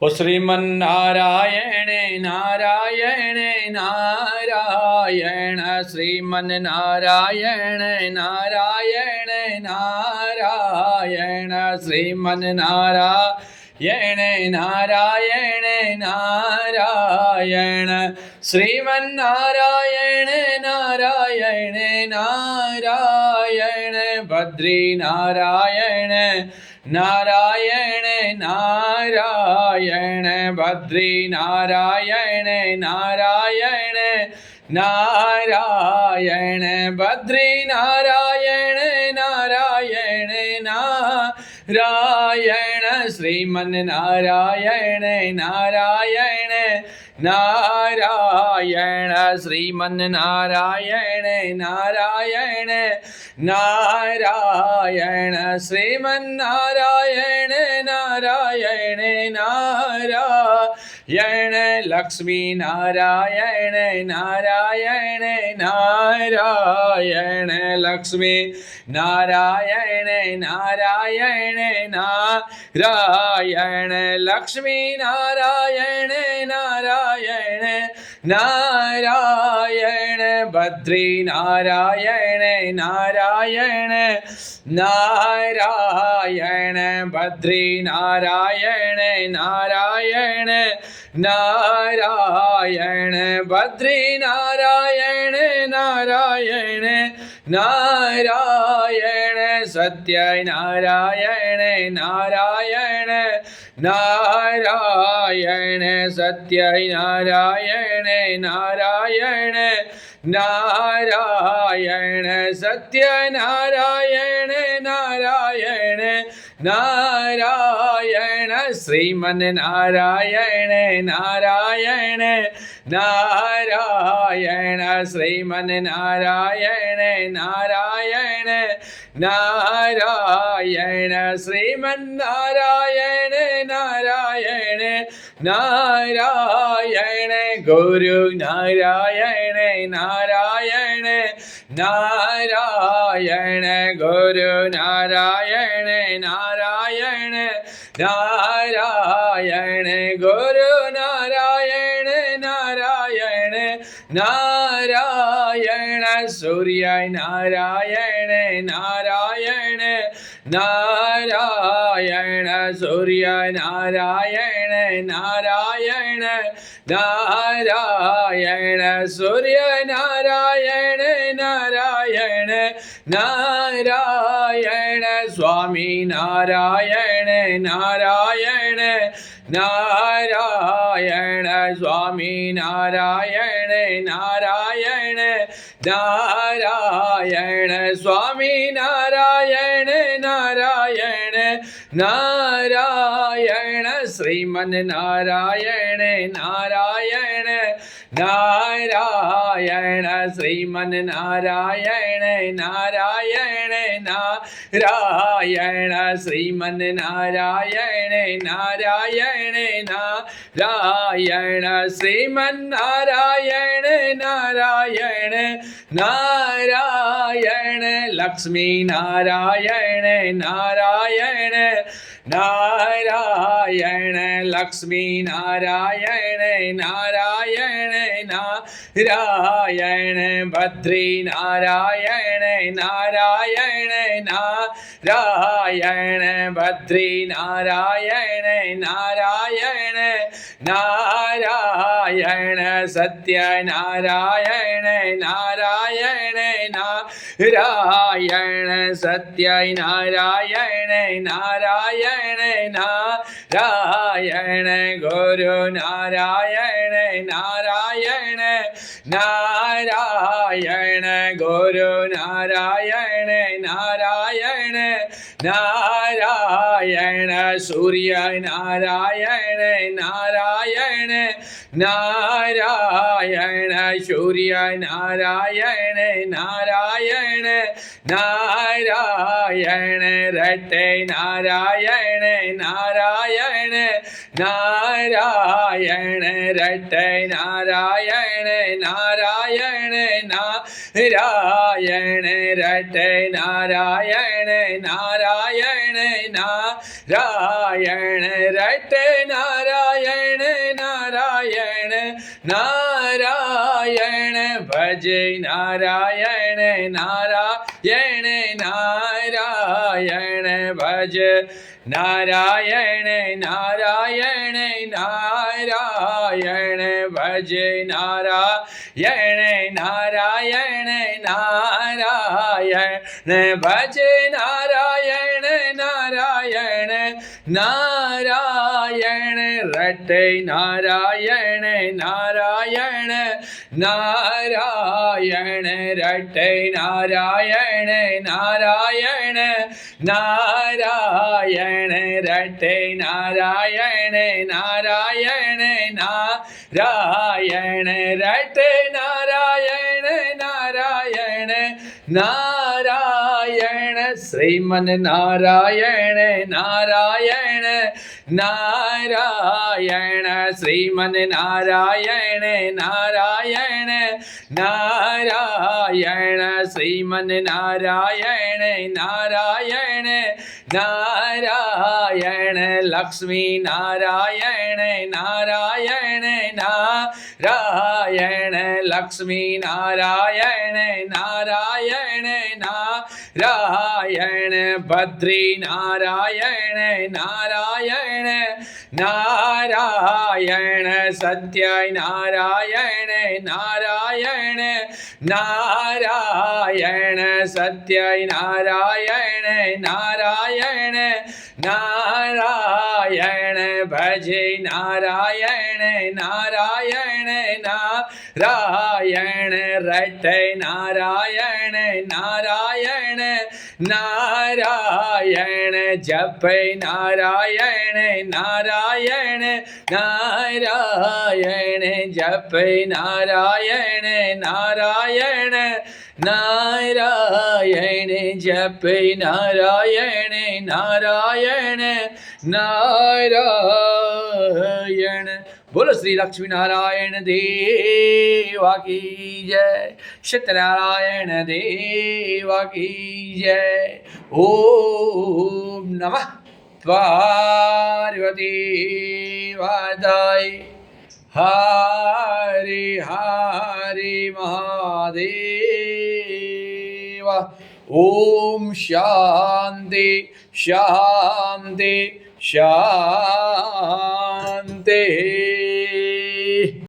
ओ श्रीमन्नारायण नारायण नारायण श्रीमन्नारायण नारायण नारायण श्रीमन्नारायण नारायण नारायण श्रीमन्नारायण नारायण नारायण बद्री नारायण नारायण नारायण बद्री नारायण नारायण नारायण बद्री नारायण नारायण नारायण श्रीमन्नारायण नारायण नारायण श्रीमन्नारायण नारायण नारायण श्रीमन्नारायण नारायण नारायण लक्ष्मी नारायण नारायण नारायण लक्ष्मी नारायण नारायण नारायण लक्ष्मी नारायण नारायण नारायण बद्री नारायण नारायण नारायण बद्री नारायण नारायण नारायण बद्री नारायण नारायण नारायण सत्य नारायण नारायण नारायण सत्य नारायण नारायण नारायण सत्य नारायण नारायण नारायण श्रीमन्नारायण नारायण नारायण श्रीमन्नारायण नारायण नारायण श्रीमन्नारायण नारायण नारायण गुरु नारायण नारायण नारायण गुरु नारायण नारायण नारायण गुरु नारायण नारायण नारायण सूर्य नारायण नारायण नारायण सूर्य नारायण नारायण नारायण सूर्य नारायण नारायण नारायण स्वामी नारायण नारायण नारायण स्वामी नारायण नारायण नारायण स्वामी नारायण नारायण नारायण श्रीमन्नारायण नारायण नारायण श्रीमन्नारायण नारायण नारायण श्रीमन्नारायण नारायण नारायण श्रीमन्नारायण नारायण नारायण लक्ष्मी नारायण नारायण नारायण लक्ष्मी नारायण नारायण नारायण बद्री नारायण नारायण नारायण बद्री नारायण नारायण नारायण सत्य नारायण नारायण नारायण सत्य नारायण नारायण नारायण गुरु नारायण नारायण नारायण गुरु नारायण नारायण नारायण सूर्य नारायण नारायण नारायण सूर्य नारायण नारायण नारायण रटे नारायण नारायण नारायण रटे नारायण नारायण नारायण रटे नारायण नारायण નારાયણ રટે નારાયણ નારાયણ નારાયણ ભજે નારાયણ નારાયણ નારાયણ ભજ નારાયણ નારાયણ નારાયણ ભજે નારાયણ નારાયણ નારાયણ ભજે નારાયણ નારાયણ નારાયણ રટે નારાયણ નારાયણ નારાયણ રટે નારાયણ નારાયણ નારાયણ રટે નારાયણ નારાયણ નારાયણ રટે નારાયણ નારાયણ નારાયણ શ્રીમન નારાયણ નારાયણ નારાયણ શ્રીમન નારાયણ નારાયણ નારાયણ શ્રીમન નારાયણ નારાયણ નારાયણ લક્ષ્મી નારાયણ નારાયણ નારાયણ લક્ષ્મી નારાયણ નારાયણ નારાયણ ભદ્રી નારાયણ નારાયણ નારાયણ સત્ય નારાયણ નારાયણ નારાયણ સત્ય નારાયણ નારાયણ નારાયણ ભજે નારાયણ નારાયણ નારાયણ રટે નારાયણ નારાયણ નારાયણ જપે નારાયણ નારાયણ નારાયણ જપે નારાયણ નારાયણ નારાયણ જપે નારાયણ નારાયણ નારાયણ બોલો શ્રી લક્ષ્મી નારાયણ દેવા કી જય સત્યનારાયણ દેવા કી જય ઓમ નમઃ પાર્વતી વાદાય હરે હરે મહાદેવ ઓમ શાંતિ શાંતિ શાંતિ